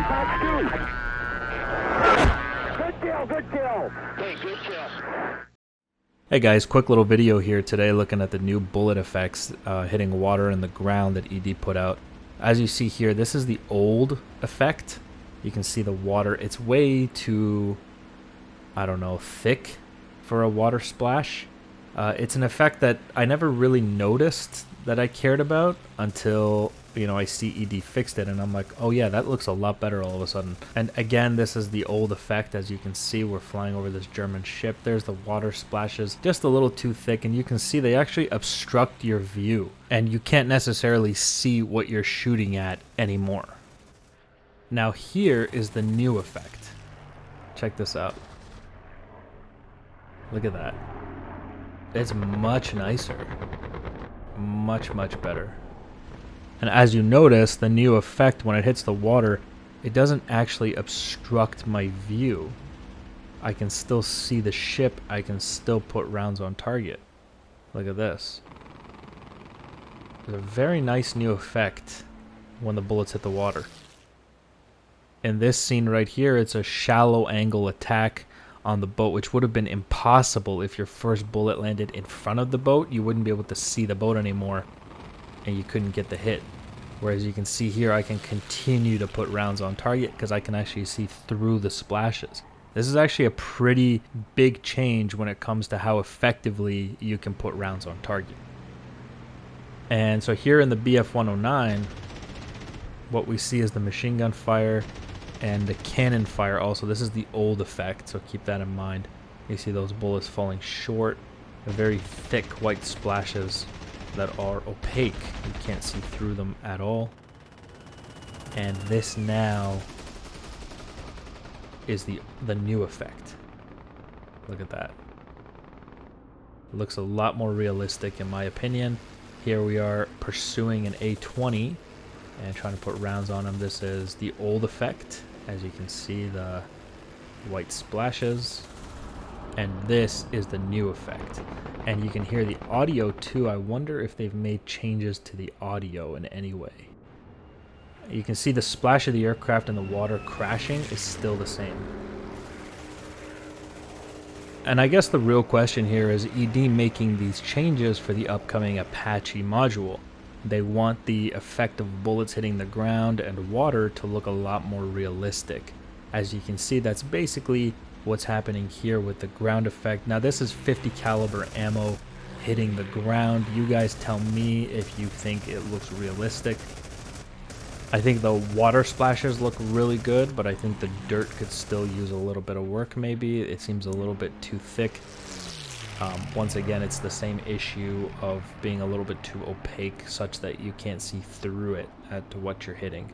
Good kill, good kill. Hey, good kill. Hey guys, quick little video here today looking at the new bullet effects hitting water in the ground that ED put out. As you see here, this is the old effect. You can see the water. It's way too, I don't know, thick for a water splash. It's an effect that I never really noticed that I cared about until, you know, I see ED fixed it and I'm like, oh yeah, that looks a lot better all of a sudden. And again, this is the old effect. As you can see, we're flying over this German ship. There's the water splashes, just a little too thick, and you can see they actually obstruct your view and you can't necessarily see what you're shooting at anymore. Now here is the new effect. Check this out. Look at that. It's much nicer. Much better. And as you notice, the new effect, when it hits the water, it doesn't actually obstruct my view. I can still see the ship. I can still put rounds on target. Look at this. It's a very nice new effect when the bullets hit the water. In this scene right here, it's a shallow angle attack on the boat, which would have been impossible if your first bullet landed in front of the boat. You wouldn't be able to see the boat anymore and you couldn't get the hit. Whereas you can see here, I can continue to put rounds on target because I can actually see through the splashes. This is actually a pretty big change when it comes to how effectively you can put rounds on target. And so here in the BF-109, what we see is the machine gun fire and the cannon fire also. This is the old effect, so keep that in mind. You see those bullets falling short, very thick white splashes that are opaque. You can't see through them at all. And this now is the new effect. Look at that. It looks a lot more realistic in my opinion. Here we are pursuing an A20 and trying to put rounds on them. This is the old effect. As you can see, the white splashes. And this is the new effect. And you can hear the audio too. I wonder if they've made changes to the audio in any way. You can see the splash of the aircraft and the water crashing is still the same. And I guess the real question here is ED making these changes for the upcoming Apache module. They want the effect of bullets hitting the ground and water to look a lot more realistic. As you can see, that's basically what's happening here with the ground effect. Now this is 50 caliber ammo hitting the ground. You guys tell me if you think it looks realistic. I think the water splashes look really good, but I think the dirt could still use a little bit of work maybe. It seems a little bit too thick. Once again, it's the same issue of being a little bit too opaque such that you can't see through it to what you're hitting.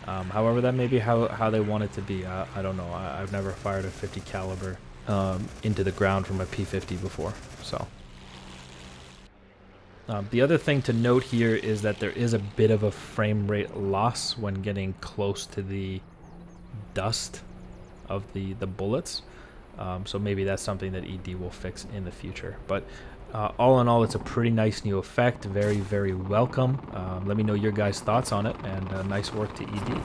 However, that may be how they want it to be. I don't know. I've never fired a 50 caliber into the ground from a P50 before. So the other thing to note here is that there is a bit of a frame rate loss when getting close to the dust of the bullets. So maybe that's something that ED will fix in the future. But all in all, it's a pretty nice new effect. Very welcome. Let me know your guys' thoughts on it, and nice work to ED.